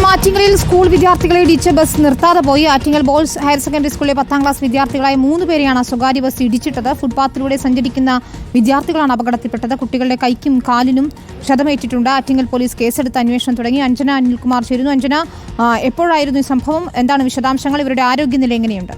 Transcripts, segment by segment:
ആറ്റിങ്ങലിൽ സ്കൂൾ വിദ്യാർത്ഥികളെ ഇടിച്ച് ബസ് നിർത്താതെ പോയി. ആറ്റിങ്ങൽ ബോയ്സ് ഹയർ സെക്കൻഡറി സ്കൂളിലെ 10ാം ക്ലാസ് വിദ്യാർത്ഥികളായ 3 പേരെയാണ് സ്വകാര്യ ബസ് ഇടിച്ചിട്ടത്. ഫുട്പാത്തിലൂടെ സഞ്ചരിക്കുന്ന വിദ്യാർത്ഥികളാണ് അപകടത്തിൽപ്പെട്ടത്. കുട്ടികളുടെ കൈക്കും കാലിനും ക്ഷതമേറ്റിട്ടുണ്ട്. ആറ്റിങ്ങൽ പോലീസ് കേസെടുത്ത് അന്വേഷണം തുടങ്ങി. അഞ്ജന അനിൽകുമാർ ചേരുന്നു. അഞ്ജന, എപ്പോഴായിരുന്നു ഈ സംഭവം? എന്താണ് വിശദാംശങ്ങൾ? ഇവരുടെ ആരോഗ്യനില എങ്ങനെയുണ്ട്?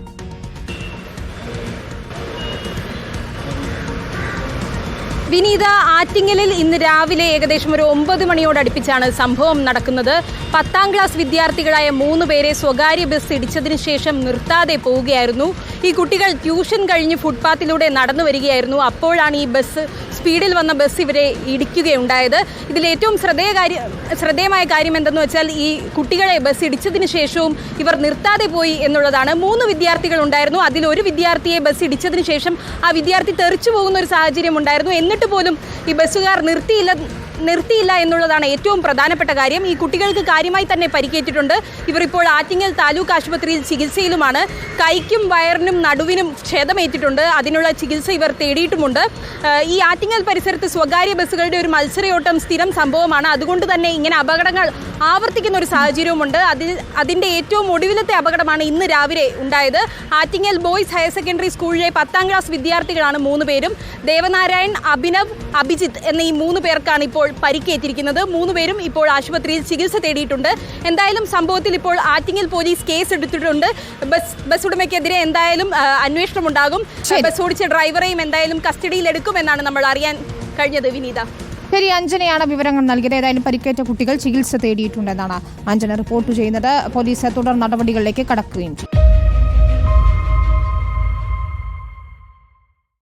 വിനീത, ആറ്റിങ്ങലിൽ ഇന്ന് രാവിലെ ഏകദേശം ഒരു 9 മണിയോടടുപ്പിച്ചാണ് സംഭവം നടക്കുന്നത്. 10ാം ക്ലാസ് വിദ്യാർത്ഥികളായ 3 പേരെ സ്വകാര്യ ബസ് ഇടിച്ചതിന് ശേഷം നിർത്താതെ പോവുകയായിരുന്നു. ഈ കുട്ടികൾ ട്യൂഷൻ കഴിഞ്ഞ് ഫുട്പാത്തിലൂടെ നടന്നു വരികയായിരുന്നു. അപ്പോഴാണ് ഈ ബസ് സ്പീഡിൽ വന്ന ബസ് ഇവരെ ഇടിക്കുകയുണ്ടായത്. ഇതിൽ ഏറ്റവും ശ്രദ്ധേയമായ കാര്യം എന്തെന്ന് വെച്ചാൽ ഈ കുട്ടികളെ ബസ് ഇടിച്ചതിന് ശേഷവും ഇവർ നിർത്താതെ പോയി എന്നുള്ളതാണ്. 3 വിദ്യാർത്ഥികൾ ഉണ്ടായിരുന്നു. അതിൽ ഒരു വിദ്യാർത്ഥിയെ ബസ് ഇടിച്ചതിന് ശേഷം ആ വിദ്യാർത്ഥി തെറിച്ചു പോകുന്ന ഒരു സാഹചര്യം ഉണ്ടായിരുന്നു. എന്നിട്ട് പോലും ഈ ബസ്സുകാർ നിർത്തിയില്ല എന്നുള്ളതാണ് ഏറ്റവും പ്രധാനപ്പെട്ട കാര്യം. ഈ കുട്ടികൾക്ക് കാര്യമായി തന്നെ പരിക്കേറ്റിട്ടുണ്ട്. ഇവർ ഇപ്പോൾ ആറ്റിങ്ങൽ താലൂക്ക് ആശുപത്രിയിൽ ചികിത്സയിലുമാണ്. കൈക്കും വയറിനും നടുവിനും ക്ഷതമേറ്റിട്ടുണ്ട്. അതിനുള്ള ചികിത്സ ഇവർ തേടിയിട്ടുമുണ്ട്. ഈ ആറ്റിങ്ങൽ പരിസരത്ത് സ്വകാര്യ ബസ്സുകളുടെ ഒരു മത്സരയോട്ടം സ്ഥിരം സംഭവമാണ്. അതുകൊണ്ട് തന്നെ ഇങ്ങനെ അപകടങ്ങൾ ആവർത്തിക്കുന്ന ഒരു സാഹചര്യവുമുണ്ട്. അതിൻ്റെ ഏറ്റവും ഒടുവിലത്തെ അപകടമാണ് ഇന്ന് രാവിലെ ഉണ്ടായത്. ആറ്റിങ്ങൽ ബോയ്സ് ഹയർ സെക്കൻഡറി സ്കൂളിലെ 10ാം ക്ലാസ് വിദ്യാർത്ഥികളാണ് 3 പേരും. ദേവനാരായൺ, അഭിനവ്, അഭിജിത്ത് എന്ന ഈ 3 പേർക്കാണ് ഇപ്പോൾ പരിക്കേറ്റിരിക്കുന്നത്. 3 പേരും ഇപ്പോൾ ആശുപത്രിയിൽ ചികിത്സ തേടിയിട്ടുണ്ട്. എന്തായാലും സംഭവത്തിൽ ഇപ്പോൾ ആറ്റിങ്ങൽ പോലീസ് കേസ് എടുത്തിട്ടുണ്ട്. ബസ് ഉടമയ്ക്കെതിരെ എന്തായാലും അന്വേഷണം ഉണ്ടാകും. ബസ് ഓടിച്ച ഡ്രൈവറെയും എന്തായാലും കസ്റ്റഡിയിൽ എടുക്കുമെന്നാണ് നമ്മൾ അറിയാൻ കഴിഞ്ഞത്. വിനീത, ശരി, അഞ്ജനയാണ് വിവരങ്ങൾ നൽകിയത്. ഏതായാലും പരിക്കേറ്റ കുട്ടികൾ ചികിത്സ തേടിയിട്ടുണ്ടെന്നാണ് അഞ്ജന റിപ്പോർട്ട് ചെയ്യുന്നത്. പോലീസ് തുടർ നടപടികളിലേക്ക് കടക്കുകയും ചെയ്യും.